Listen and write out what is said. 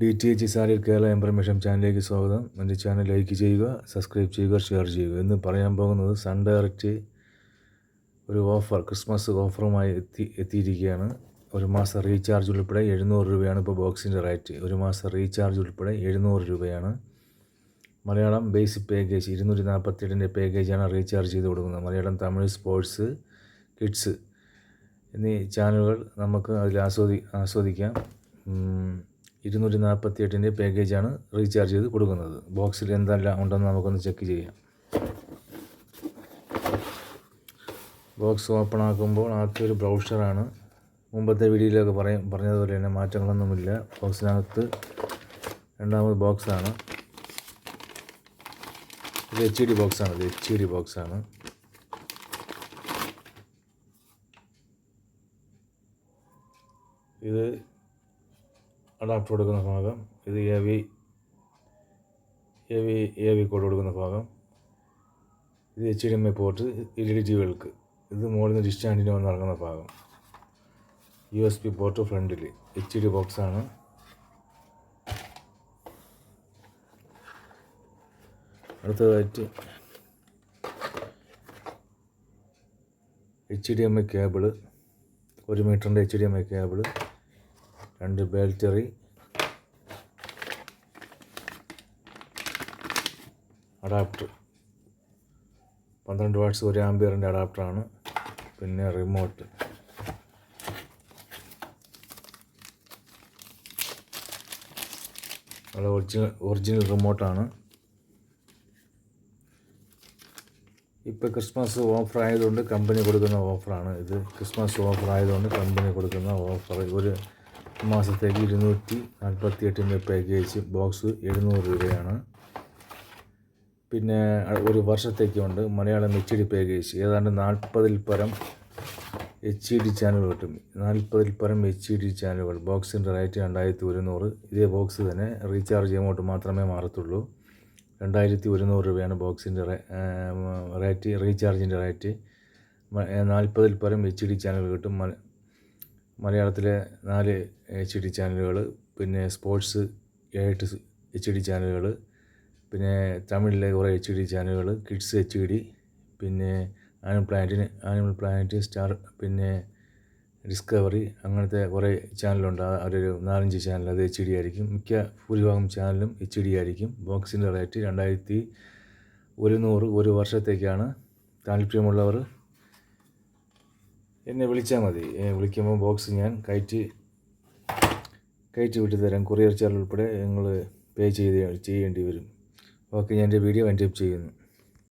DTH സാരിൽ Kerala information ചാനലിലേക്ക് സ്വാഗതം. എൻ്റെ ചാനൽ ലൈക്ക് ചെയ്യുക, സബ്സ്ക്രൈബ് ചെയ്യുക, ഷെയർ ചെയ്യുക. ഇന്ന് പറയാൻ പോകുന്നത് സൺ ഡയറക്റ്റ് ഒരു ഓഫർ, ക്രിസ്മസ് ഓഫറുമായി എത്തിയിരിക്കുകയാണ്. ഒരു മാസം റീചാർജ് ഉൾപ്പെടെ 700 രൂപയാണ് ഇപ്പോൾ ബോക്സിൻ്റെ റേറ്റ്. ഒരു മാസം റീചാർജ് ഉൾപ്പെടെ 700 രൂപയാണ്. മലയാളം ബേസിക് പാക്കേജ് 247 പാക്കേജാണ് റീചാർജ് ചെയ്ത് കൊടുക്കുന്നത്. മലയാളം, തമിഴ്, സ്പോർട്സ്, കിഡ്സ് എന്നീ ചാനലുകൾ നമുക്ക് അതിൽ ആസ്വദിക്കാം. 248 പാക്കേജാണ് റീചാർജ് ചെയ്ത് കൊടുക്കുന്നത്. ബോക്സിൽ എന്തെല്ലാം ഉണ്ടെന്ന് നമുക്കൊന്ന് ചെക്ക് ചെയ്യാം. ബോക്സ് ഓപ്പൺ ആക്കുമ്പോൾ ആദ്യത്തെ ഒരു ബ്രൗഷറാണ്. മുമ്പത്തെ വീഡിയോയിലൊക്കെ പറഞ്ഞതുപോലെ തന്നെ മാറ്റങ്ങളൊന്നുമില്ല. ബോക്സിനകത്ത് രണ്ടാമത് ബോക്സാണ്. ഇത് HD ബോക്സാണ്. ഇത് അഡാപ്റ്റർ കൊടുക്കുന്ന ഭാഗം. ഇത് AV കോഡ് കൊടുക്കുന്ന ഭാഗം. ഇത് HDMI പോർട്ട് LED ടിവികൾക്ക്. ഇത് മുകളിൽ നിന്ന് ഡിഷ് ആൻറ്റിന വന്ന് ഇറങ്ങുന്ന ഭാഗം. USB പോർട്ട് ഫ്രണ്ടിൽ. HD ബോക്സാണ്. അടുത്തതായിട്ട് HDMI കേബിള്, 1 മീറ്ററിൻ്റെ HDMI cable, 2 battery, adapter 12 watts 1 ആംപിയറിൻ്റെ അഡാപ്റ്ററാണ്. പിന്നെ റിമോട്ട്. നല്ല ഒറിജിനൽ റിമോട്ടാണ്. ഇപ്പോൾ ക്രിസ്മസ് ഓഫർ ആയതുകൊണ്ട് കമ്പനി കൊടുക്കുന്ന ഓഫറാണ് ഇത്. ക്രിസ്മസ് ഓഫർ ആയതുകൊണ്ട് കമ്പനി കൊടുക്കുന്ന ഓഫർ. ഒരു മാസത്തേക്ക് 248 പാക്കേജ് ബോക്സ് 700 രൂപയാണ്. പിന്നെ ഒരു വർഷത്തേക്കുണ്ട് മലയാളം HD പാക്കേജ്. ഏതാണ്ട് 40-ൽ പരം HD ചാനലുകൾ കിട്ടും. 40-ൽ പരം HD ചാനലുകൾ. ബോക്സിൻ്റെ റേറ്റ് 2100. ഇതേ ബോക്സ് തന്നെ റീചാർജ് എമൗണ്ട് മാത്രമേ മാറത്തുള്ളൂ. 2100 രൂപയാണ് ബോക്സിൻ്റെ റേറ്റ്, റീചാർജിൻ്റെ റേറ്റ്. 40-ൽ പരം HD ചാനലുകൾ കിട്ടും. മലയാളത്തിലെ 4 HD ചാനലുകൾ, പിന്നെ സ്പോർട്സ് 8 HD ചാനലുകൾ, പിന്നെ തമിഴിലെ കുറേ HD ചാനലുകൾ, കിഡ്സ് HD, പിന്നെ ആനിമൽ പ്ലാനറ്റ്, സ്റ്റാർ, പിന്നെ ഡിസ്കവറി, അങ്ങനത്തെ കുറേ ചാനലുണ്ട്. ഒരു 4-5 ചാനൽ അത് HD ആയിരിക്കും. ഭൂരിഭാഗം ചാനലും HD ആയിരിക്കും. ബോക്സിൻ്റെ റേറ്റ് 2100. ഒരു വർഷത്തേക്കാണ്. താല്പര്യമുള്ളവർ എന്നെ വിളിച്ചാൽ മതി. വിളിക്കുമ്പോൾ ബോക്സ് ഞാൻ കയറ്റി വിട്ടു തരാം. കൊറിയർ ചാർജ് ഉൾപ്പെടെ നിങ്ങൾ പേ ചെയ്യേണ്ടി വരും. ഓക്കെ, ഞാൻ എൻ്റെ വീഡിയോ വൈൻഡ് അപ്പ് ചെയ്യുന്നു.